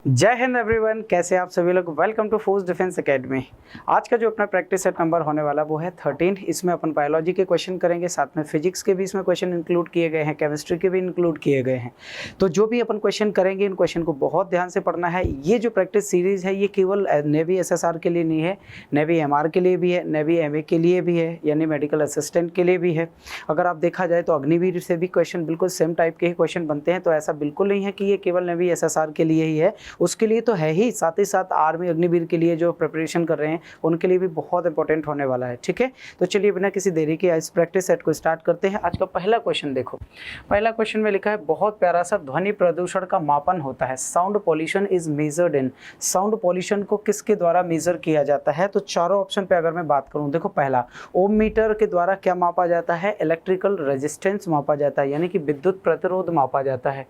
जय हिंद एवरीवन, कैसे आप सभी लोग। Welcome to Force Defence Academy. आज का जो अपना प्रैक्टिस सेट नंबर होने वाला वो है 13। इसमें अपन बायोलॉजी के क्वेश्चन करेंगे, साथ में फिजिक्स के भी इसमें क्वेश्चन इंक्लूड किए गए हैं, केमिस्ट्री के भी इंक्लूड किए गए हैं। तो जो भी अपन क्वेश्चन करेंगे इन क्वेश्चन को बहुत ध्यान से पढ़ना है। ये जो प्रैक्टिस सीरीज है ये केवल नेवी SSR के लिए नहीं है, नेवी MR के लिए भी है, नेवी MA के लिए भी है, यानी मेडिकल असिस्टेंट के लिए भी है। अगर आप देखा जाए तो अग्निवीर से भी क्वेश्चन बिल्कुल सेम टाइप के ही क्वेश्चन बनते हैं। तो ऐसा बिल्कुल नहीं है कि ये केवल नेवी SSR के लिए ही है, उसके लिए तो है ही, साथ ही साथ आर्मी अग्निवीर के लिए जो प्रिपरेशन कर रहे हैं उनके लिए भी बहुत इंपॉर्टेंट होने वाला है। ठीक है, तो चलिए बिना किसी देरी के इस प्रैक्टिस सेट को स्टार्ट करते हैं। आज का पहला क्वेश्चन देखो। पहला क्वेश्चन में लिखा है बहुत प्यारा सा, ध्वनि प्रदूषण का मापन होता है। Sound pollution is measured in. Sound pollution को किसके द्वारा मेजर किया जाता है? तो चारों ऑप्शन पे अगर मैं बात करूं, देखो पहला ओम मीटर के द्वारा क्या मापा जाता है? इलेक्ट्रिकल रेजिस्टेंस मापा जाता है, यानी कि विद्युत प्रतिरोध मापा जाता है।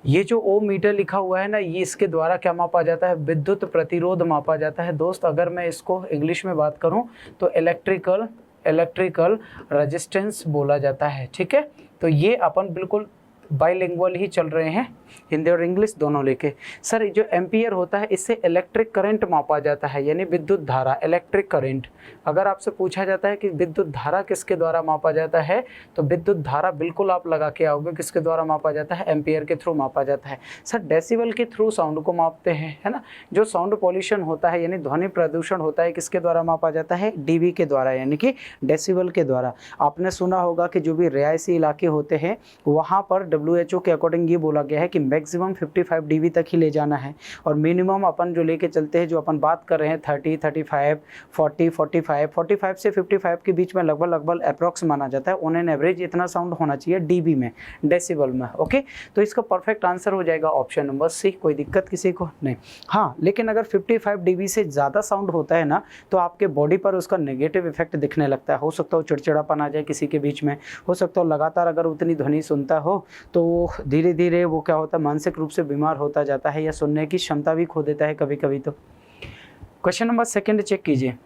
ये जो ओम मीटर लिखा हुआ है ना, ये इसके द्वारा क्या मापा जाता है? विद्युत प्रतिरोध मापा जाता है। दोस्त अगर मैं इसको इंग्लिश में बात करूं तो इलेक्ट्रिकल रेजिस्टेंस बोला जाता है। ठीक है, तो ये अपन बिल्कुल बाइलिंगुअल ही चल रहे हैं, हिंदी और इंग्लिश दोनों लेके। सर जो एम्पियर होता है इससे इलेक्ट्रिक करंट मापा जाता है, यानी विद्युत धारा, इलेक्ट्रिक करंट। अगर आपसे पूछा जाता है कि विद्युत धारा किसके द्वारा मापा जाता है, तो विद्युत धारा बिल्कुल आप लगा के आओगे, किसके द्वारा मापा जाता है? एम्पियर के थ्रू मापा जाता है। सर डेसिबल के थ्रू साउंड को मापते हैं, है ना। जो साउंड पॉल्यूशन होता है यानी ध्वनि प्रदूषण होता है, किसके द्वारा मापा जाता है? DB के द्वारा, यानी कि डेसिबल के द्वारा। आपने सुना होगा कि जो भी रिहायशी इलाके होते हैं वहाँ पर WHO के अकॉर्डिंग ये बोला गया है कि मैक्सिमम 55 dB तक ही ले जाना है, और मिनिमम अपन जो लेके चलते हैं, जो अपन बात कर रहे हैं 30, 35, 40, 45 से 55 के बीच में लगभग अप्रॉक्स माना जाता है। ऑन एन एवरेज इतना साउंड होना चाहिए DB में, डेसिबल में। ओके, तो इसका परफेक्ट आंसर हो जाएगा ऑप्शन नंबर C। कोई दिक्कत किसी को नहीं। हाँ, लेकिन अगर 55 dB से ज़्यादा साउंड होता है ना, तो आपके बॉडी पर उसका नेगेटिव इफेक्ट दिखने लगता है। हो सकता हो चिड़चिड़ापन आ जाए किसी के बीच में, हो सकता हो लगातार अगर उतनी ध्वनि सुनता हो तो धीरे धीरे वो क्या होता है, मानसिक रूप से बीमार होता जाता है, या सुनने की क्षमता भी खो देता है कभी कभी। तो क्वेश्चन नंबर 2 चेक कीजिए।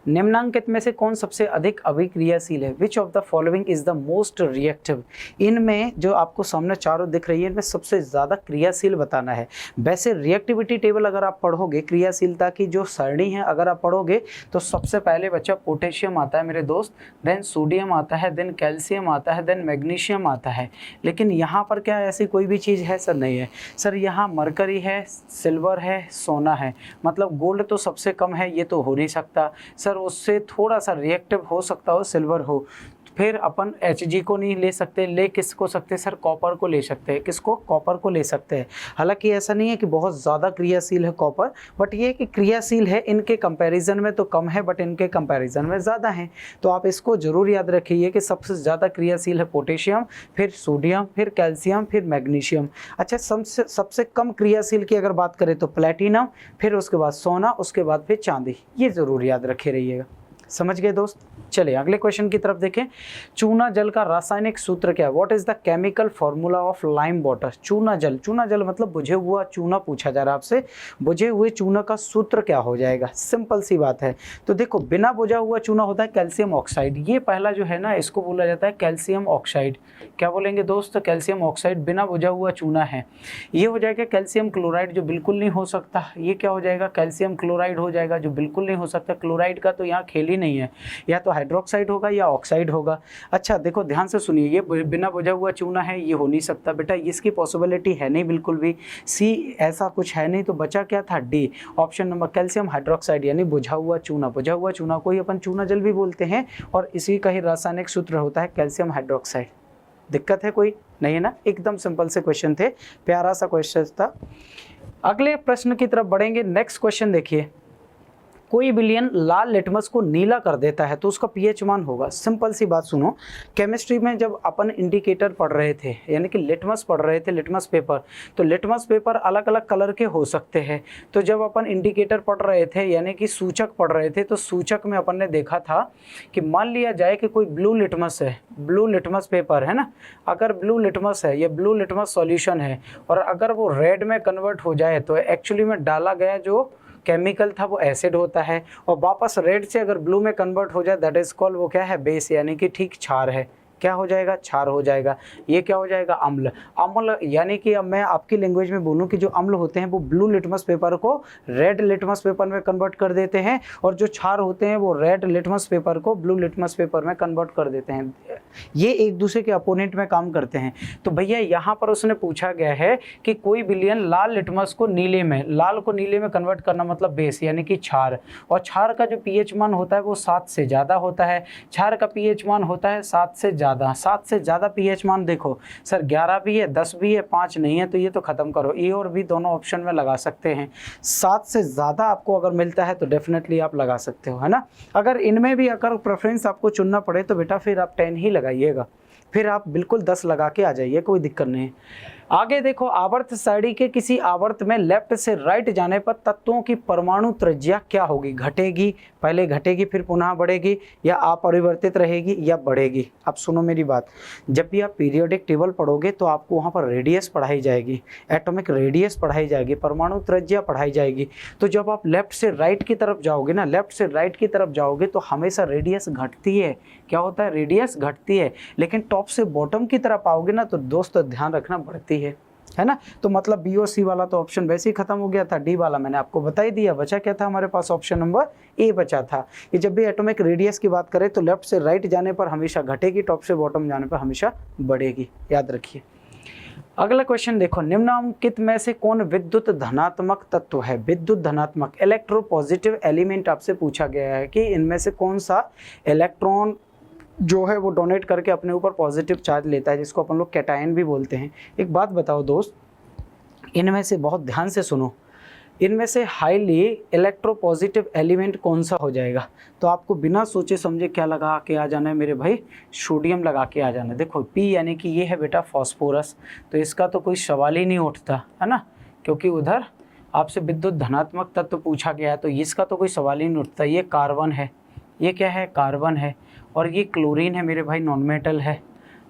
निम्नांकित में से कौन सबसे अधिक अभिक्रियाशील है? Which of the following is the most reactive. इनमें जो आपको सामने चारों दिख रही है, इनमें सबसे ज़्यादा क्रियाशील बताना है। वैसे रिएक्टिविटी टेबल अगर आप पढ़ोगे, क्रियाशीलता की जो सरणी है अगर आप पढ़ोगे, तो सबसे पहले बच्चा पोटेशियम आता है मेरे दोस्त, देन सोडियम आता है, देन कैल्शियम आता है, देन मैग्नीशियम आता है। लेकिन यहाँ पर क्या ऐसी कोई भी चीज़ है? सर नहीं है। सर यहाँ मरकरी है, सिल्वर है, सोना है। मतलब गोल्ड तो सबसे कम है, ये तो हो नहीं सकता। सर उससे थोड़ा सा रिएक्टिव हो सकता हो सिल्वर हो। फिर अपन Hg को नहीं ले सकते, ले किसको सकते? सर कॉपर को ले सकते हैं। किसको? कॉपर को ले सकते हैं। हालांकि ऐसा नहीं है कि बहुत ज़्यादा क्रियाशील है कॉपर, बट ये कि क्रियाशील है, इनके कंपैरिजन में तो कम है, बट इनके कंपैरिजन में ज़्यादा है। तो आप इसको जरूर याद रखिए कि सबसे ज़्यादा क्रियाशील है पोटेशियम, फिर सोडियम, फिर कैल्शियम, फिर मैग्नीशियम। अच्छा, सबसे कम क्रियाशील की अगर बात करें तो प्लेटिनम, फिर उसके बाद सोना, उसके बाद फिर चांदी। ये जरूर याद रखे रहिएगा। समझ गए दोस्त? चलिए अगले क्वेश्चन की तरफ देखें। चूना जल का रासायनिक सूत्र क्या है? What is the chemical formula of lime water? चूना जल मतलब बुझे हुआ चूना पूछा जा रहा है आपसे। बुझे हुए चूना का सूत्र क्या हो जाएगा? सिंपल सी बात है। तो देखो, बिना बुझा हुआ चूना होता है कैल्शियम ऑक्साइड। ये पहला जो है ना, इसको बोला जाता है कैल्शियम ऑक्साइड। क्या बोलेंगे दोस्त? कैल्शियम ऑक्साइड बिना बुझा हुआ चूना है। ये हो जाएगा कैल्शियम क्लोराइड, जो बिल्कुल नहीं हो सकता। ये क्या हो जाएगा? कैल्शियम क्लोराइड हो जाएगा, जो बिल्कुल नहीं हो सकता। क्लोराइड का तो यहाँ खेल ही नहीं है, या तो हाइड्रोक्साइड होगा या ऑक्साइड होगा। अच्छा देखो ध्यान से सुनिए, ये बिना बुझा हुआ चूना है, ये हो नहीं सकता बेटा, इसकी पॉसिबिलिटी है नहीं बिल्कुल भी। सी ऐसा कुछ है नहीं, तो बचा क्या था? D, option number calcium hydroxide, यानी बुझा हुआ चूना। बुझा हुआ चूना को ही अपन चूना जल भी बोलते हैं, और इसी का ही रासायनिक सूत्र होता है कैल्शियम हाइड्रोक्साइड। दिक्कत है कोई? नहीं है ना। एकदम सिंपल से क्वेश्चन थे, प्यारा सा क्वेश्चन था। अगले प्रश्न की तरफ बढ़ेंगे। नेक्स्ट क्वेश्चन देखिए। कोई विलयन लाल लिटमस को नीला कर देता है तो उसका pH मान होगा। सिंपल सी बात सुनो, केमिस्ट्री में जब अपन इंडिकेटर पढ़ रहे थे, यानी कि लिटमस पढ़ रहे थे, लिटमस पेपर, तो लिटमस पेपर अलग अलग कलर के हो सकते हैं। तो जब अपन इंडिकेटर पढ़ रहे थे, यानी कि सूचक पढ़ रहे थे, तो सूचक में अपन ने देखा था कि मान लिया जाए कि कोई ब्लू लिटमस है, ब्लू लिटमस पेपर है ना, अगर ब्लू लिटमस है, ये ब्लू लिटमस सॉल्यूशन है, और अगर वो रेड में कन्वर्ट हो जाए तो एक्चुअली में डाला गया जो केमिकल था वो एसिड होता है, और वापस रेड से अगर ब्लू में कन्वर्ट हो जाए दैट इज कॉल्ड, वो क्या है? बेस, यानी कि ठीक क्षार है। क्या हो जाएगा, क्षार हो जाएगा। ये क्या हो जाएगा, अम्ल। अम्ल यानी कि अब मैं आपकी लैंग्वेज में बोलूं कि जो अम्ल होते हैं वो ब्लू लिटमस पेपर को रेड लिटमस पेपर में कन्वर्ट कर देते हैं, और जो क्षार होते हैं वो रेड लिटमस पेपर को ब्लू लिटमस पेपर में कन्वर्ट कर देते हैं। ये एक दूसरे के अपोनेंट में काम करते हैं। तो भैया यहाँ पर उसने पूछा गया है कि कोई विलयन लाल लिटमस को नीले में, लाल को नीले में कन्वर्ट करना मतलब बेस यानी कि क्षार, और क्षार का जो पीएच मान होता है वो 7 से ज़्यादा होता है। क्षार का पीएच मान होता है 7 से ज़्यादा। 7 से ज़्यादा पीएच मान देखो सर 11 भी है, 10 भी है, 5 नहीं है, तो ये तो ख़त्म करो, ए और बी दोनों ऑप्शन में लगा सकते हैं। 7 से ज़्यादा आपको अगर मिलता है तो डेफिनेटली आप लगा सकते हो, है ना। अगर इनमें भी अगर प्रेफरेंस आपको चुनना पड़े तो बेटा फिर आप 10 ही लगाइएगा, फिर आप बिल्कुल 10 लगा के आ जाइए, कोई दिक्कत नहीं है। आगे देखो, आवर्त सारणी के किसी आवर्त में लेफ्ट से राइट जाने पर तत्वों की परमाणु त्रिज्या क्या होगी, घटेगी, पहले घटेगी फिर पुनः बढ़ेगी, या अपरिवर्तित रहेगी या बढ़ेगी। अब सुनो मेरी बात, जब भी आप पीरियोडिक टेबल पढ़ोगे तो आपको वहाँ पर रेडियस पढ़ाई जाएगी, एटॉमिक रेडियस पढ़ाई जाएगी, परमाणु त्रिज्या पढ़ाई जाएगी। तो जब आप लेफ्ट से राइट की तरफ जाओगे ना, लेफ्ट से राइट की तरफ जाओगे तो हमेशा रेडियस घटती है। क्या होता है, रेडियस घटती है। लेकिन टॉप से बॉटम की तरफ आओगे ना तो दोस्त ध्यान रखना बढ़ती है ना। तो मतलब बी और सी वाला तो ऑप्शन वैसे ही खत्म हो गया था, डी वाला मैंने आपको बता ही दिया। बचा क्या था हमारे पास, ऑप्शन नंबर ए बचा था। ये जब भी एटॉमिक रेडियस की बात करें तो लेफ्ट से राइट जाने पर हमेशा घटेगी, टॉप से बॉटम जाने पर हमेशा बढ़ेगी, याद रखिए। अगला क्वेश्चन देखो, निम्नलिखित में से कौन विद्युत धनात्मक तत्व है। विद्युत धनात्मक इलेक्ट्रोपॉजिटिव एलिमेंट आपसे पूछा गया है कि इनमें से कौन सा इलेक्ट्रॉन जो है वो डोनेट करके अपने ऊपर पॉजिटिव चार्ज लेता है, जिसको अपन लोग कैटायन भी बोलते हैं। एक बात बताओ दोस्त, इनमें से बहुत ध्यान से सुनो, इनमें से हाईली इलेक्ट्रोपॉजिटिव एलिमेंट कौन सा हो जाएगा। तो आपको बिना सोचे समझे क्या लगा के आ जाना है मेरे भाई, सोडियम लगा के आ जाना है। देखो पी यानी कि ये है बेटा फॉस्फोरस, तो इसका तो कोई सवाल ही नहीं उठता, है ना, क्योंकि उधर आपसे विद्युत धनात्मक तत्व पूछा गया है, तो इसका तो कोई सवाल ही नहीं उठता। ये कार्बन है, ये क्या है, कार्बन है, और ये क्लोरीन है मेरे भाई, नॉन मेटल है।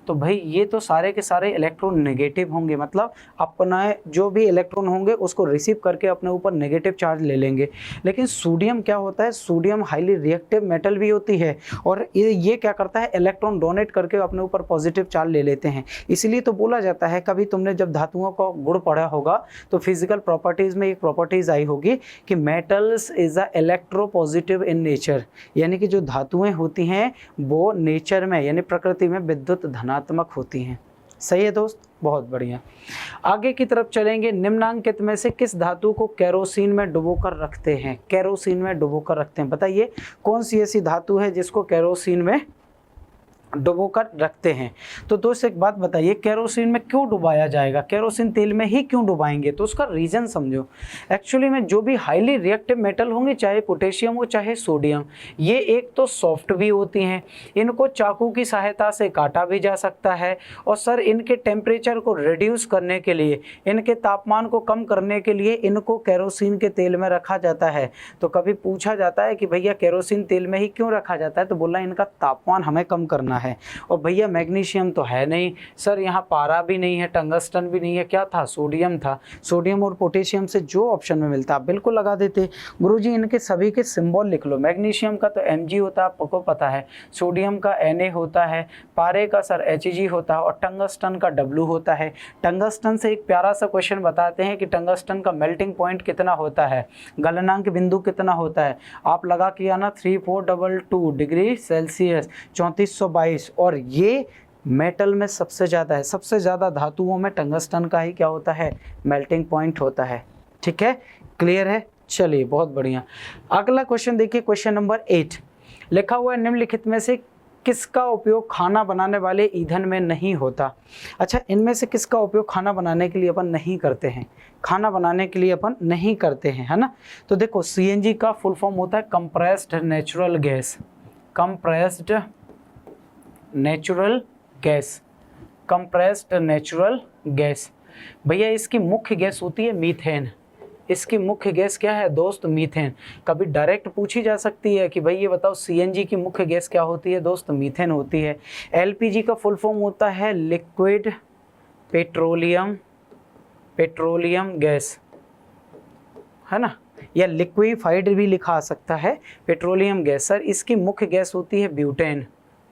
तो भाई ये तो सारे के सारे इलेक्ट्रॉन नेगेटिव होंगे, मतलब अपना जो भी इलेक्ट्रॉन होंगे उसको रिसीव करके अपने ऊपर नेगेटिव चार्ज ले लेंगे। लेकिन सोडियम क्या होता है, सोडियम हाईली रिएक्टिव मेटल भी होती है, और ये क्या करता है, इलेक्ट्रॉन डोनेट करके अपने ऊपर पॉजिटिव चार्ज ले लेते हैं। इसलिए तो बोला जाता है, कभी तुमने जब धातुओं का गुण पढ़ा होगा तो फिजिकल प्रॉपर्टीज़ में एक प्रॉपर्टीज़ आई होगी कि metals is a electropositive in nature, यानी कि जो धातुएँ होती हैं वो नेचर में यानी प्रकृति में विद्युत धनात्मक होती हैं। सही है दोस्त, बहुत बढ़िया। आगे की तरफ चलेंगे, निम्नांकित में से किस धातु को केरोसिन में डुबोकर रखते हैं। केरोसिन में डुबोकर रखते हैं, बताइए कौन सी ऐसी धातु है जिसको केरोसिन में डुबोकर रखते हैं। तो दोस्त एक बात बताइए, केरोसिन में क्यों डुबाया जाएगा, केरोसिन तेल में ही क्यों डुबाएंगे, तो उसका रीज़न समझो। एक्चुअली में जो भी हाईली रिएक्टिव मेटल होंगे, चाहे पोटेशियम हो चाहे सोडियम, ये एक तो सॉफ्ट भी होती हैं, इनको चाकू की सहायता से काटा भी जा सकता है, और सर इनके टेम्परेचर को रिड्यूस करने के लिए, इनके तापमान को कम करने के लिए इनको केरोसिन के तेल में रखा जाता है। तो कभी पूछा जाता है कि भैया केरोसिन तेल में ही क्यों रखा जाता है, तो बोला इनका तापमान हमें कम करना है। और भैया मैग्नीशियम तो है नहीं सर, यहाँ पारा भी नहीं है, टंगस्टन भी नहीं है, क्या था, सोडियम था। सोडियम और पोटेशियम से जो ऑप्शन में मिलता आप बिल्कुल लगा देते। गुरुजी इनके सभी के सिंबल लिख लो, मैग्नीशियम का तो Mg होता है आपको पता है, सोडियम का Na होता है, पारे का सर Hg होता है, और टंगस्टन का W होता है। टंगस्टन से एक प्यारा सा क्वेश्चन बताते हैं कि टंगस्टन का मेल्टिंग पॉइंट कितना होता है, गलनांक बिंदु कितना होता है, आप लगा के आना 3422 डिग्री सेल्सियस 3422। और ये मेटल में सबसे ज़्यादा है, सबसे ज़्यादा धातुओं में टंगस्टन का ही क्या होता है, मेल्टिंग पॉइंट होता है। ठीक है, क्लियर है, चलिए बहुत बढ़िया। अगला क्वेश्चन देखिए, क्वेश्चन नंबर 8 लिखा हुआ है, निम्नलिखित में से किसका उपयोग खाना बनाने वाले ईंधन में नहीं होता। अच्छा, इनमें से किसका उपयोग खाना बनाने के लिए अपन नहीं करते हैं, खाना बनाने के लिए अपन नहीं करते हैं, है ना। तो देखो CNG का फुल फॉर्म होता है compressed natural gas, compressed natural gas, compressed natural gas. भैया इसकी मुख्य गैस होती है मीथेन, इसकी मुख्य गैस क्या है दोस्त, मीथेन। कभी डायरेक्ट पूछी जा सकती है कि भाई ये बताओ CNG की मुख्य गैस क्या होती है दोस्त, मीथेन होती है। LPG का फुल फॉर्म होता है लिक्विड पेट्रोलियम गैस, है ना, या लिक्विफाइड भी लिखा आ सकता है पेट्रोलियम गैस। सर इसकी मुख्य गैस होती है ब्यूटेन,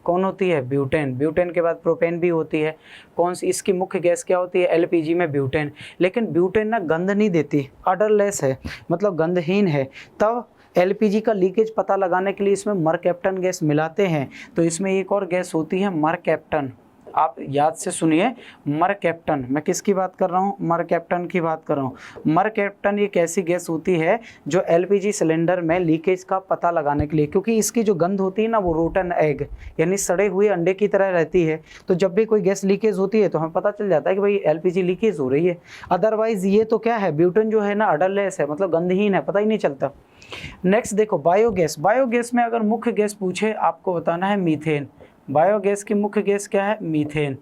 कौन होती है? ब्यूटेन। ब्यूटेन के बाद प्रोपेन भी होती है। कौन सी इसकी मुख्य गैस क्या होती है? एलपीजी में ब्यूटेन। लेकिन ब्यूटेन ना गंध नहीं देती, ऑडरलेस है, मतलब गंधहीन है। तब एलपीजी का लीकेज पता लगाने के लिए इसमें मरकैप्टन गैस मिलाते हैं। तो इसमें एक और गैस होती है मरकैप्टन। आप याद से सुनिए, मरकैप्टन। मैं किसकी बात कर रहा हूँ? मरकैप्टन की बात कर रहा हूँ। मरकैप्टन एक ऐसी गैस होती है जो एलपीजी सिलेंडर में लीकेज का पता लगाने के लिए, क्योंकि इसकी जो गंध होती है ना वो रोटन एग यानी सड़े हुए अंडे की तरह रहती है। तो जब भी कोई गैस लीकेज होती है तो हमें पता चल जाता है कि भाई एलपीजी लीकेज हो रही है। अदरवाइज ये तो क्या है, ब्यूटेन जो है ना अडरलेस है, मतलब गंधहीन है, पता ही नहीं चलता। नेक्स्ट देखो बायोगैस। बायोगैस में अगर मुख्य गैस पूछे आपको बताना है मीथेन। बायोगैस की मुख्य गैस क्या है? मीथेन।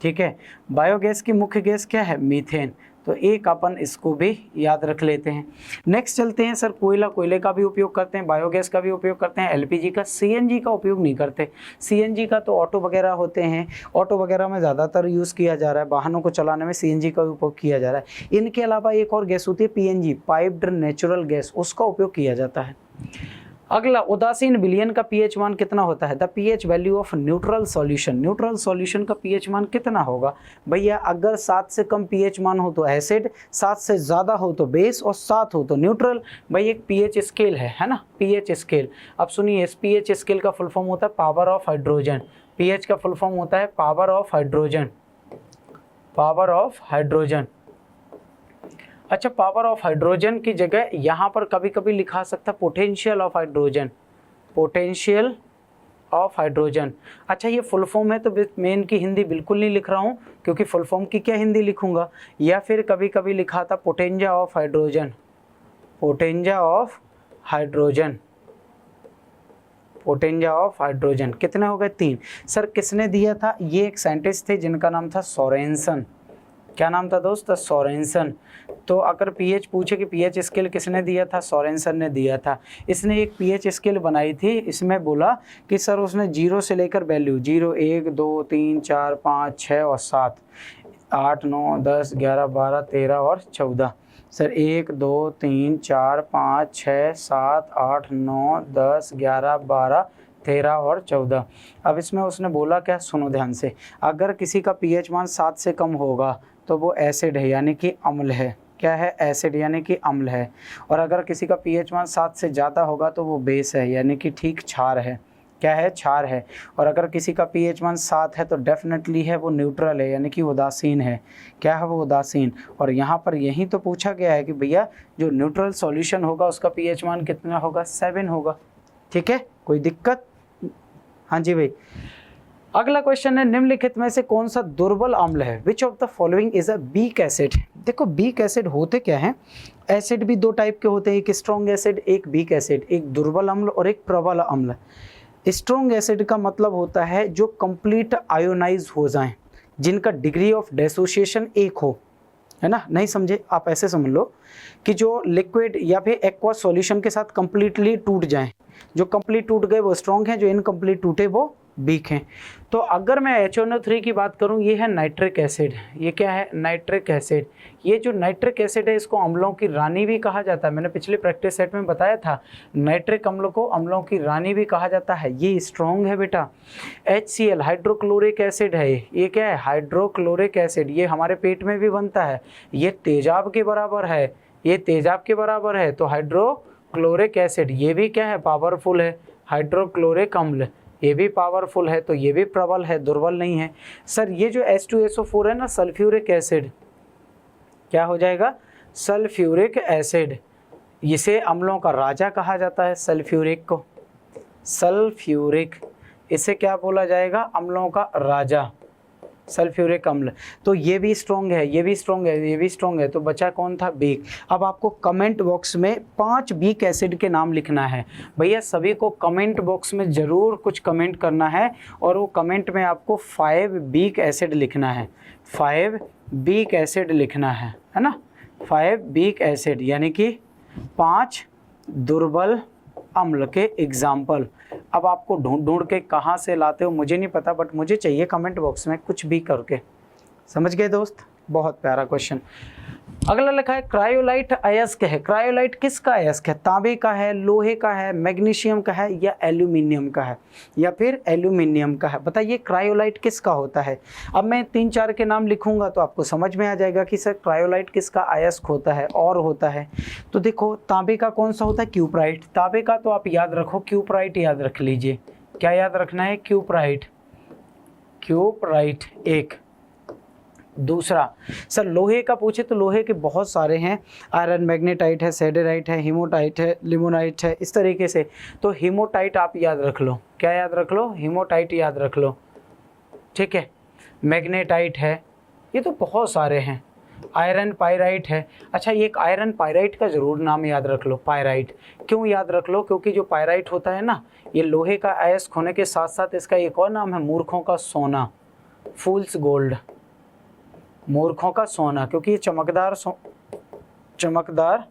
ठीक है, बायोगैस की मुख्य गैस क्या है? मीथेन। तो एक अपन इसको भी याद रख लेते हैं। नेक्स्ट चलते हैं सर, कोयला। कोयले का भी उपयोग करते हैं, बायोगैस का भी उपयोग करते हैं, एलपीजी का। सीएनजी का उपयोग नहीं करते। सीएनजी का तो ऑटो वगैरह होते हैं, ऑटो वगैरह में ज़्यादातर यूज़ किया जा रहा है, वाहनों को चलाने में सीएनजी का उपयोग किया जा रहा है। इनके अलावा एक और गैस होती है पीएनजी, पाइप्ड नेचुरल गैस, उसका उपयोग किया जाता है। अगला, उदासीन विलयन का पीएच मान कितना होता है? The pH value of neutral solution. Neutral solution का पीएच मान कितना होगा भैया? अगर 7 से कम पीएच मान हो तो एसिड, 7 से ज़्यादा हो तो बेस और 7 हो तो न्यूट्रल। भाई एक पीएच स्केल है ना, पीएच स्केल। अब सुनिए, इस पीएच स्केल का फुल फॉर्म होता है पावर ऑफ हाइड्रोजन। पीएच का फुल फॉर्म होता है power of hydrogen, power of hydrogen. अच्छा, पावर ऑफ हाइड्रोजन की जगह यहाँ पर कभी कभी लिखा सकता potential of hydrogen, potential of hydrogen. अच्छा, ये फुल फॉर्म है तो मैं इनकी हिंदी बिल्कुल नहीं लिख रहा हूँ, क्योंकि फुल फॉर्म की क्या हिंदी लिखूंगा। या फिर कभी कभी लिखा था पोटेंजा ऑफ हाइड्रोजन, पोटेंजा ऑफ हाइड्रोजन, पोटेंजा ऑफ हाइड्रोजन। कितने हो गए? 3। सर किसने दिया था? ये एक साइंटिस्ट थे जिनका नाम था सोरेनसन। क्या नाम था दोस्त? सोरेनसन। तो अगर पीएच पूछे कि पीएच स्केल किसने दिया था? सोरेनसन ने दिया था। इसने एक पीएच स्केल बनाई थी, इसमें बोला कि सर उसने 0 से लेकर वैल्यू 0, 1, 2, 3, 4, 5, 6 और 7, 8, 9, 10, 11, 12, 13 और 14। सर 1, 2, 3, 4, 5, 6, 7, 8, 9, 10, 11, 12, 13 और 14। अब इसमें उसने बोला क्या? सुनो ध्यान से। अगर किसी का पीएच मान 7 से कम होगा तो वो एसिड है, यानी कि अम्ल है। क्या है? एसिड यानी कि अम्ल है। और अगर किसी का पीएच मान 7 से ज़्यादा होगा तो वो बेस है, यानी कि ठीक क्षार है। क्या है? क्षार है। और अगर किसी का पीएच मान 7 है तो डेफिनेटली है वो न्यूट्रल है, यानी कि उदासीन है। क्या है? वो उदासीन। और यहाँ पर यही तो पूछा गया है कि भैया जो न्यूट्रल सॉल्यूशन होगा उसका पीएच मान कितना होगा? 7 होगा। ठीक है, कोई दिक्कत? हाँ जी भाई। अगला क्वेश्चन है, निम्नलिखित में से कौन सा दुर्बल अम्ल है? Which of the following is a weak acid? देखो वीक एसिड होते क्या हैं? एसिड भी 2 टाइप के होते हैं, एक स्ट्रॉन्ग एसिड, एक वीक एसिड, एक दुर्बल अम्ल और एक प्रबल अम्ल। स्ट्रॉन्ग एसिड का मतलब होता है जो कंप्लीट आयोनाइज हो जाएं, जिनका डिग्री ऑफ डिसोसिएशन 1 हो, है ना। नहीं समझे? आप ऐसे समझ लो कि जो लिक्विड या फिर एक्वा सॉल्यूशन के साथ कंप्लीटली टूट जाएं। जो कंप्लीट टूट गए वो स्ट्रॉन्ग हैं, जो इनकम्प्लीट टूटे वो वीक हैं। तो अगर मैं HNO3 की बात करूं, ये है नाइट्रिक एसिड। ये क्या है? Nitric acid. ये जो नाइट्रिक एसिड है इसको अम्लों की रानी भी कहा जाता है। मैंने पिछले प्रैक्टिस सेट में बताया था, नाइट्रिक अम्ल को अम्लों की रानी भी कहा जाता है। ये स्ट्रॉन्ग है बेटा। HCl हाइड्रोक्लोरिक एसिड है। ये क्या है? Hydrochloric acid. ये हमारे पेट में भी बनता है। ये तेजाब के बराबर है, ये तेजाब के बराबर है। तो हाइड्रोक्लोरिक एसिड ये भी क्या है? पावरफुल है। हाइड्रोक्लोरिक अम्ल ये भी पावरफुल है, तो ये भी प्रबल है, दुर्बल नहीं है। सर ये जो H2SO4 है ना, सल्फ्यूरिक एसिड, क्या हो जाएगा? Sulphuric acid. इसे अम्लों का राजा कहा जाता है, सल्फ्यूरिक को। सल्फ्यूरिक, इसे क्या बोला जाएगा? अम्लों का राजा, सल्फ्यूरिक अम्ल। तो ये भी स्ट्रॉन्ग है, ये भी स्ट्रॉन्ग है, ये भी स्ट्रॉन्ग है। तो बचा कौन था? वीक। अब आपको कमेंट बॉक्स में 5 वीक एसिड के नाम लिखना है। भैया सभी को कमेंट बॉक्स में ज़रूर कुछ कमेंट करना है, और वो कमेंट में आपको 5 वीक एसिड लिखना है। 5 वीक एसिड लिखना है ना। 5 वीक एसिड यानी कि 5 दुर्बल अम्ल के एग्जाम्पल। अब आपको ढूंढ के कहाँ से लाते हो मुझे नहीं पता, बट मुझे चाहिए कमेंट बॉक्स में कुछ भी करके। समझ गए दोस्त? बहुत प्यारा क्वेश्चन। अगला लिखा है क्रायोलाइट अयस्क है। क्रायोलाइट किसका अयस्क है? तांबे का है, लोहे का है, मैग्नीशियम का है या एल्यूमिनियम का है, या फिर एल्यूमिनियम का है। बताइए क्रायोलाइट किसका होता है। अब मैं 3-4 के नाम लिखूंगा तो आपको समझ में आ जाएगा कि सर क्रायोलाइट किसका अयस्क होता है और होता है। तो देखो तांबे का कौन सा होता है? क्यूप्राइट। तांबे का तो आप याद रखो, क्यूप्राइट याद रख लीजिए। क्या याद रखना है? क्यूप्राइट। क्यूप्राइट एक। दूसरा सर लोहे का पूछे तो लोहे के बहुत सारे हैं, आयरन मैग्नेटाइट है, सेडेराइट है, हीमोटाइट है, लिमोनाइट है, इस तरीके से। तो हीमोटाइट आप याद रख लो। क्या याद रख लो? हीमोटाइट याद रख लो, ठीक है। मैग्नेटाइट है, ये तो बहुत सारे हैं। आयरन पायराइट है। अच्छा ये एक आयरन पायराइट का ज़रूर नाम याद रख लो, पायराइट। क्यों याद रख लो? क्योंकि जो पायराइट होता है ना, ये लोहे का अयस्क होने के साथ साथ इसका एक और नाम है मूर्खों का सोना, फूल्स गोल्ड। मूर्खों का सोना, क्योंकि ये चमकदार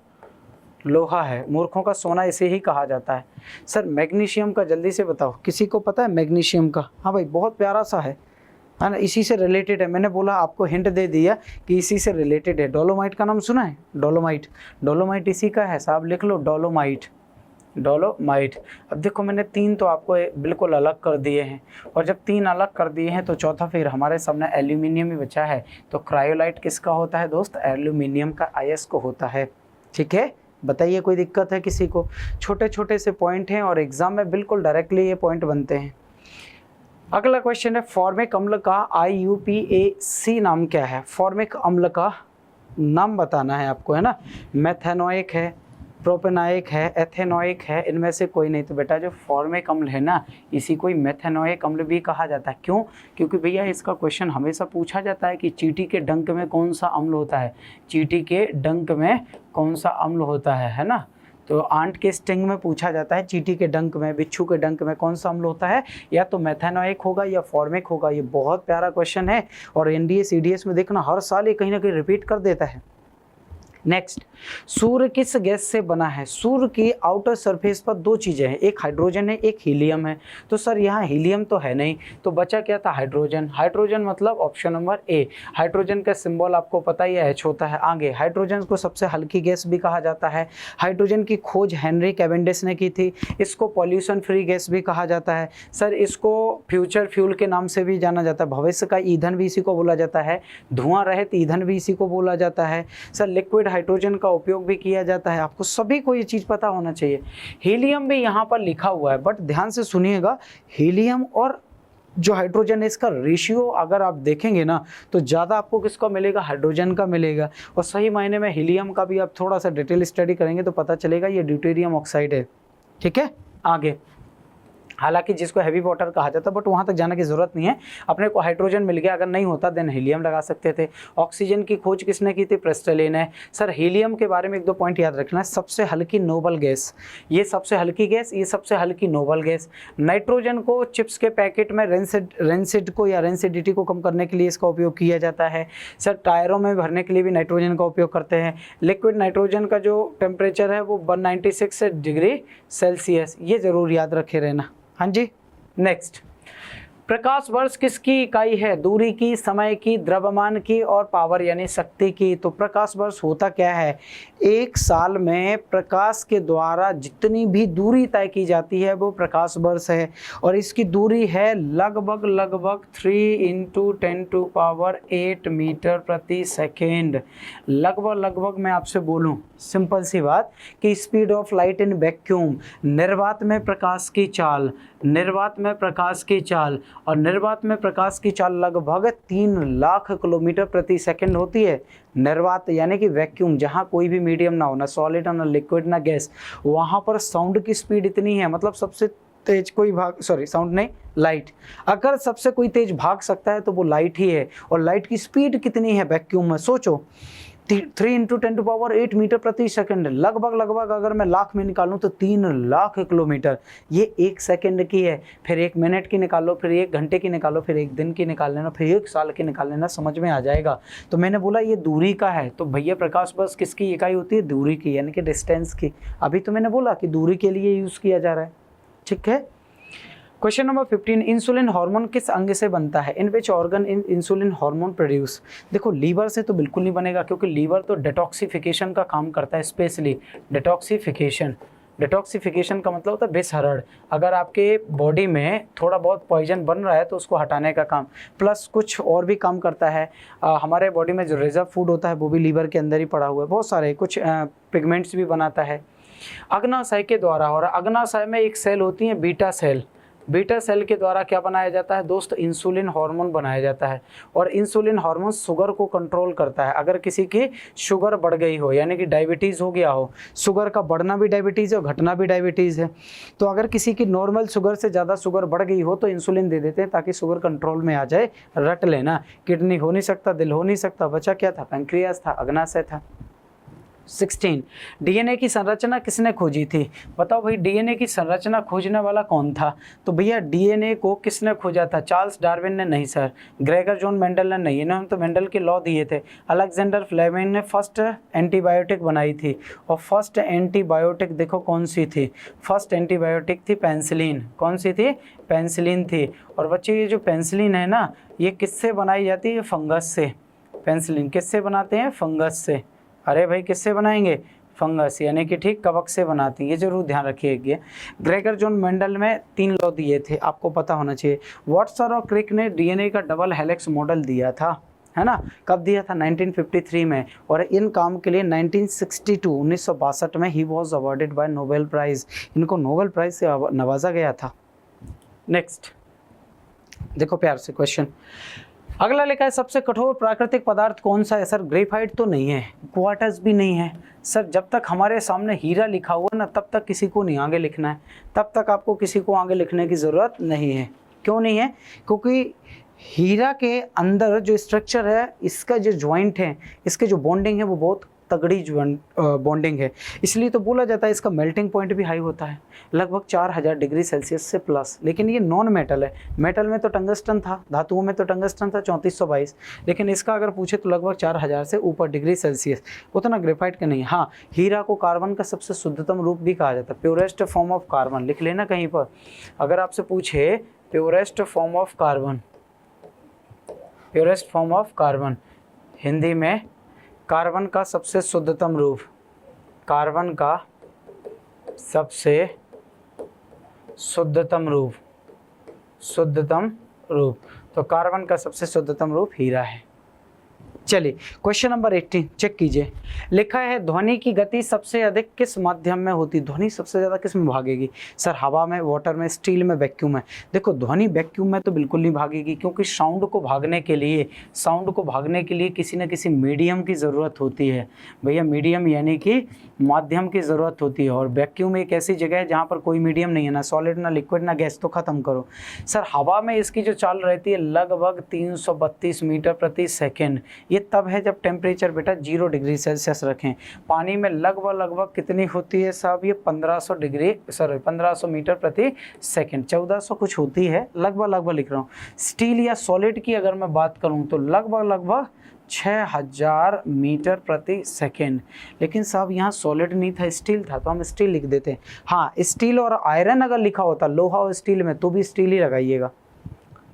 लोहा है। मूर्खों का सोना इसे ही कहा जाता है। सर मैग्नीशियम का जल्दी से बताओ, किसी को पता है मैग्नीशियम का? हाँ भाई बहुत प्यारा सा है ना, इसी से रिलेटेड है। मैंने बोला आपको हिंट दे दिया कि इसी से रिलेटेड है। डोलोमाइट का नाम सुना है? डोलोमाइट, डोलोमाइट इसी का है साहब, लिख लो डोलोमाइट। डोलोमाइट। अब देखो मैंने 3 तो आपको बिल्कुल अलग कर दिए हैं, और जब 3 अलग कर दिए हैं तो चौथा फिर हमारे सामने एल्यूमिनियम ही बचा है। तो क्रायोलाइट किसका होता है दोस्त? एल्यूमिनियम का अयस्क होता है, ठीक है। बताइए कोई दिक्कत है किसी को? छोटे छोटे से पॉइंट हैं और एग्जाम में बिल्कुल डायरेक्टली ये पॉइंट बनते हैं। अगला क्वेश्चन है फॉर्मिक अम्ल का IUPAC नाम क्या है? फॉर्मिक अम्ल का नाम बताना है आपको, है ना। मेथेनोइक है, प्रोपेनोइक है, एथेनोइक है, इनमें से कोई नहीं। तो बेटा जो फॉर्मिक अम्ल है ना, इसी को मेथेनोइक अम्ल भी कहा जाता है। क्यों? क्योंकि भैया इसका क्वेश्चन हमेशा पूछा जाता है कि चींटी के डंक में कौन सा अम्ल होता है। चींटी के डंक में कौन सा अम्ल होता है ना। तो आंट के स्टिंग में पूछा जाता है, चींटी के डंक में, बिच्छू के डंक में कौन सा अम्ल होता है? या तो मेथेनोइक होगा या फॉर्मिक होगा। ये बहुत प्यारा क्वेश्चन है और NDA CDS में देखना हर साल ये कहीं ना कहीं रिपीट कर देता है। नेक्स्ट, सूर्य किस गैस से बना है? सूर्य की आउटर सरफेस पर 2 चीज़ें हैं, एक हाइड्रोजन है, एक हीलियम है। तो सर यहाँ हीलियम तो है नहीं, तो बचा क्या था? हाइड्रोजन। हाइड्रोजन मतलब ऑप्शन नंबर ए। हाइड्रोजन का सिंबल आपको पता ही है, H होता है। आगे हाइड्रोजन को सबसे हल्की गैस भी कहा जाता है। हाइड्रोजन की खोज हेनरी कैवेंडिश ने की थी। इसको पॉल्यूशन फ्री गैस भी कहा जाता है। सर इसको फ्यूचर फ्यूल के नाम से भी जाना जाता है, भविष्य का ईंधन भी इसी को बोला जाता है। धुआं रहित ईंधन भी इसी को बोला जाता है। सर लिक्विड हाइड्रोजन का उपयोग भी किया जाता है। आपको सभी को ये चीज़ पता होना चाहिए। हीलियम भी यहाँ पर लिखा हुआ है, बट ध्यान से सुनिएगा, हीलियम और जो हाइड्रोजन है इसका रेशियो अगर आप देखेंगे ना तो ज़्यादा आपको किसका मिलेगा? हाइड्रोजन का मिलेगा। और सही मायने में हीलियम का भी आप थोड़ा सा डिटेल स्टडी करेंगे तो पता चलेगा ये ड्यूटेरियम ऑक्साइड है, ठीक है। आगे हालांकि जिसको हैवी वाटर कहा जाता है, बट वहाँ तक जाने की ज़रूरत नहीं है। अपने को हाइड्रोजन मिल गया, अगर नहीं होता देन हीलियम लगा सकते थे। ऑक्सीजन की खोज किसने की थी? प्रेस्टलिन ने। सर हीलियम के बारे में 1-2 पॉइंट याद रखना है। सबसे हल्की नोबल गैस, ये सबसे हल्की गैस, ये सबसे हल्की नोबल गैस। नाइट्रोजन को चिप्स के पैकेट में रेंसिड को या रेंसिडिटी को कम करने के लिए इसका उपयोग किया जाता है। सर टायरों में भरने के लिए भी नाइट्रोजन का उपयोग करते हैं। लिक्विड नाइट्रोजन का जो टेम्परेचर है वो 196 डिग्री सेल्सियस, ये ज़रूर याद रखे रहना। हाँ जी। नेक्स्ट, प्रकाश वर्ष किसकी इकाई है? दूरी की, समय की, द्रव्यमान की और पावर यानी शक्ति की। तो प्रकाश वर्ष होता क्या है? एक साल में प्रकाश के द्वारा जितनी भी दूरी तय की जाती है वो प्रकाश वर्ष है, और इसकी दूरी है लगभग 3 × 10⁸ मीटर प्रति सेकेंड। लगभग मैं आपसे बोलूं सिंपल सी बात कि speed of light in vacuum, निर्वात में प्रकाश की चाल, निर्वात में प्रकाश की चाल, और निर्वात में प्रकाश की चाल लगभग 3 लाख किलोमीटर प्रति सेकंड होती है। निर्वात यानी कि वैक्यूम, जहाँ कोई भी मीडियम ना हो, ना सॉलिड ना लिक्विड ना गैस, वहाँ पर साउंड की स्पीड इतनी है, मतलब सबसे तेज कोई साउंड नहीं, लाइट। अगर सबसे कोई तेज भाग सकता है तो वो लाइट ही है। और लाइट की स्पीड कितनी है वैक्यूम में? सोचो, 3 × 10⁸ मीटर प्रति सेकंड। लगभग अगर मैं लाख में निकालूं तो 3 लाख किलोमीटर। ये 1 सेकंड की है, फिर 1 मिनट की निकालो, फिर 1 घंटे की निकालो, फिर 1 दिन की निकाल लेना, फिर 1 साल की निकाल लेना, समझ में आ जाएगा। तो मैंने बोला ये दूरी का है, तो भैया प्रकाश वर्ष किसकी इकाई होती है? दूरी की, यानी कि डिस्टेंस की। अभी तो मैंने बोला कि दूरी के लिए यूज़ किया जा रहा है, ठीक है। क्वेश्चन नंबर 15, इंसुलिन हार्मोन किस अंग से बनता है? In which organ in insulin hormone produce? देखो लीवर से तो बिल्कुल नहीं बनेगा, क्योंकि लीवर तो डिटॉक्सिफिकेशन का काम करता है, स्पेशली डिटॉक्सिफिकेशन। डिटॉक्सिफिकेशन का मतलब होता है विषहरण। अगर आपके बॉडी में थोड़ा बहुत पॉइजन बन रहा है तो उसको हटाने का काम, प्लस कुछ और भी काम करता है। हमारे बॉडी में जो रिजर्व फूड होता है वो भी लीवर के अंदर ही पड़ा हुआ है, बहुत सारे कुछ पिगमेंट्स भी बनाता है अग्नाशय के द्वारा। और अग्नाशय में एक सेल होती है बीटा सेल। बीटा सेल के द्वारा क्या बनाया जाता है दोस्त? इंसुलिन हार्मोन बनाया जाता है। और इंसुलिन हार्मोन शुगर को कंट्रोल करता है। अगर किसी की शुगर बढ़ गई हो, यानी कि डायबिटीज़ हो गया हो, शुगर का बढ़ना भी डायबिटीज़ है और घटना भी डायबिटीज़ है, तो अगर किसी की नॉर्मल शुगर से ज़्यादा शुगर बढ़ गई हो तो इंसुलिन दे देते हैं ताकि शुगर कंट्रोल में आ जाए। रट लेना, किडनी हो नहीं सकता, दिल हो नहीं सकता, बचा क्या था? पैंक्रियाज था, अग्नाशय था। 16, डीएनए की संरचना किसने खोजी थी? बताओ भाई, डीएनए की संरचना खोजने वाला कौन था? तो भैया डीएनए को किसने खोजा था? चार्ल्स डार्विन ने नहीं सर, ग्रेगर जॉन मेंडल ने नहीं, इन्होंने तो मेंडल के लॉ दिए थे। अलेक्जेंडर फ्लेमिंग ने फर्स्ट एंटीबायोटिक बनाई थी, और फर्स्ट एंटीबायोटिक देखो कौन सी थी? फर्स्ट एंटीबायोटिक थी पेंसिलिन। कौन सी थी? पेंसिलिन थी। और बच्चे ये जो पेंसिलिन है ना, ये किससे बनाई जाती है? फंगस से। पेंसिलिन किससे बनाते हैं? फंगस से। अरे भाई किससे बनाएंगे? फंगस, यानी कि ठीक कवक से बनाती है, ये जरूर ध्यान रखिएगा। ग्रेगर जॉन मेंडल में 3 लॉ दिए थे, आपको पता होना चाहिए। वाटसन और क्रिक ने डीएनए का डबल हेलिक्स मॉडल दिया था, है ना? कब दिया था? 1953 में। और इन काम के लिए 1962 में ही was awarded by Nobel Prize. इनको नोबेल प्राइज से नवाजा गया था। नेक्स्ट देखो प्यार से क्वेश्चन, अगला लिखा है सबसे कठोर प्राकृतिक पदार्थ कौन सा है? सर ग्रेफाइट तो नहीं है, क्वार्ट्ज भी नहीं है। सर जब तक हमारे सामने हीरा लिखा हुआ ना, तब तक किसी को नहीं आगे लिखना है, तब तक आपको किसी को आगे लिखने की ज़रूरत नहीं है। क्यों नहीं है? क्योंकि हीरा के अंदर जो स्ट्रक्चर है, इसका जो जॉइंट है, इसके जो बॉन्डिंग है वो बहुत तगड़ी बॉन्डिंग है, इसलिए तो बोला जाता है इसका मेल्टिंग पॉइंट भी हाई होता है, लगभग 4000 डिग्री सेल्सियस से प्लस। लेकिन ये नॉन मेटल है, मेटल में तो टंगस्टन था, धातुओं में तो टंगस्टन था 3422, लेकिन इसका अगर पूछे तो लगभग 4000 से ऊपर डिग्री सेल्सियस, उतना ग्रेफाइट का नहीं। हाँ, हीरा को कार्बन का सबसे शुद्धतम रूप भी कहा जाता है, प्योरेस्ट फॉर्म ऑफ कार्बन। लिख लेना कहीं पर, अगर आपसे पूछे purest form of carbon, purest form of carbon, Hindi में कार्बन का सबसे शुद्धतम रूप, कार्बन का सबसे शुद्धतम रूप, शुद्धतम रूप, तो कार्बन का सबसे शुद्धतम रूप हीरा है। चलिए क्वेश्चन नंबर 18 चेक कीजिए। लिखा है ध्वनि की गति सबसे अधिक किस माध्यम में होती? ध्वनि सबसे ज़्यादा किस में भागेगी? सर हवा में, वाटर में, स्टील में, वैक्यूम में। देखो ध्वनि वैक्यूम में तो बिल्कुल नहीं भागेगी, क्योंकि साउंड को भागने के लिए किसी न किसी मीडियम की ज़रूरत होती है भैया, मीडियम यानी कि माध्यम की ज़रूरत होती है। और वैक्यूम एक ऐसी जगह है जहाँ पर कोई मीडियम नहीं है, ना सॉलिड ना लिक्विड ना गैस, तो ख़त्म करो। सर हवा में इसकी जो चाल रहती है लगभग 332 मीटर प्रति सेकेंड, ये तब है जब टेम्परेचर बेटा 0 डिग्री सेल्सियस रखें। पानी में लगभग कितनी होती है साहब? ये 1500 मीटर प्रति सेकंड, 1400 कुछ होती है, लगभग लिख रहा हूँ। स्टील या सॉलिड की अगर मैं बात करूँ तो लगभग 6000 मीटर प्रति सेकेंड। लेकिन साहब यहाँ सॉलिड नहीं था, स्टील था, तो हम स्टील लिख देते हैं। हाँ, स्टील और आयरन अगर लिखा होता लोहा और स्टील में, तो भी स्टील ही लगाइएगा।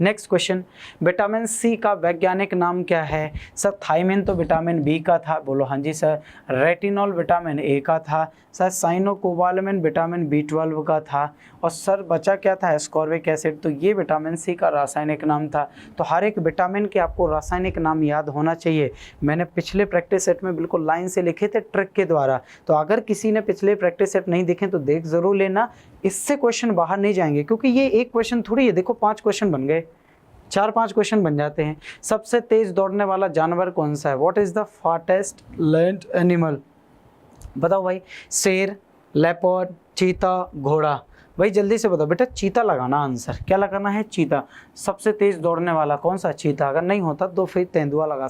नेक्स्ट क्वेश्चन, विटामिन सी का वैज्ञानिक नाम क्या है? सर थाइमिन तो विटामिन बी का था, बोलो हाँ जी सर। रेटिनॉल विटामिन ए का था सर। साइनोकोबालामिन विटामिन B12 का था। और सर बचा क्या था? Ascorbic acid. तो ये विटामिन सी का रासायनिक नाम था। तो हर एक विटामिन के आपको रासायनिक नाम याद होना चाहिए। मैंने पिछले प्रैक्टिस सेट में बिल्कुल लाइन से लिखे थे ट्रिक के द्वारा, तो अगर किसी ने पिछले प्रैक्टिस सेट नहीं देखे तो देख ज़रूर लेना, इससे क्वेश्चन बाहर नहीं जाएंगे, क्योंकि ये एक क्वेश्चन थोड़ी है, देखो 5 क्वेश्चन बन गए, 4-5 क्वेश्चन बन जाते हैं। सबसे तेज दौड़ने वाला जानवर कौन सा है? What is the fastest land animal? बताओ भाई, शेर, लेपर्ड, चीता, घोड़ा। भाई जल्दी से बताओ बेटा, चीता लगाना आंसर। क्या लगाना है? चीता। सबसे तेज दौड़ने वाला कौन सा? चीता। अगर नहीं होता तो फिर तेंदुआ लगा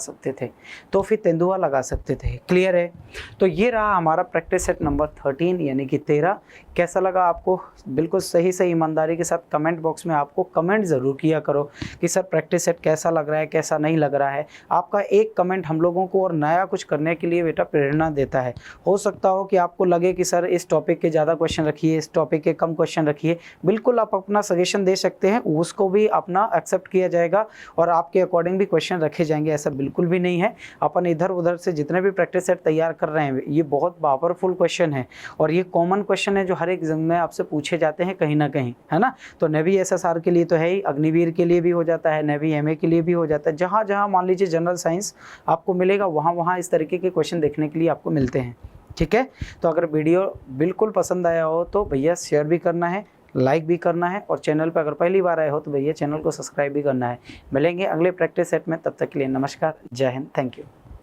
सकते थे, क्लियर है? तो ये रहा हमारा प्रैक्टिस सेट नंबर 13 यानी कि 13। कैसा लगा आपको? बिल्कुल सही ईमानदारी के साथ कमेंट बॉक्स में आपको कमेंट ज़रूर किया करो कि सर प्रैक्टिस सेट कैसा लग रहा है, कैसा नहीं लग रहा है। आपका एक कमेंट हम लोगों को और नया कुछ करने के लिए बेटा प्रेरणा देता है। हो सकता हो कि आपको लगे कि सर इस टॉपिक के ज़्यादा क्वेश्चन रखिए, इस टॉपिक के कम क्वेश्चन क्वेश्चन रखिए, बिल्कुल आप अपना सजेशन दे सकते हैं, उसको भी अपना एक्सेप्ट किया जाएगा और आपके अकॉर्डिंग भी क्वेश्चन रखे जाएंगे, ऐसा बिल्कुल भी नहीं है। अपन इधर उधर से जितने भी प्रैक्टिस सेट तैयार कर रहे हैं ये बहुत पावरफुल क्वेश्चन है और ये कॉमन क्वेश्चन है जो हर एक एग्जाम में आपसे पूछे जाते हैं कहीं ना कहीं, है ना। तो नेवी एसएसआर के लिए तो है ही, अग्निवीर के लिए भी हो जाता है, नेवी एमए के लिए भी हो जाता है, जहाँ जहाँ मान लीजिए जनरल साइंस आपको मिलेगा वहाँ वहाँ इस तरीके के क्वेश्चन देखने के लिए आपको मिलते हैं। ठीक है, तो अगर वीडियो बिल्कुल पसंद आया हो तो भैया शेयर भी करना है, लाइक भी करना है और चैनल पर अगर पहली बार आए हो तो भैया चैनल को सब्सक्राइब भी करना है। मिलेंगे अगले प्रैक्टिस सेट में, तब तक के लिए नमस्कार, जय हिंद, थैंक यू।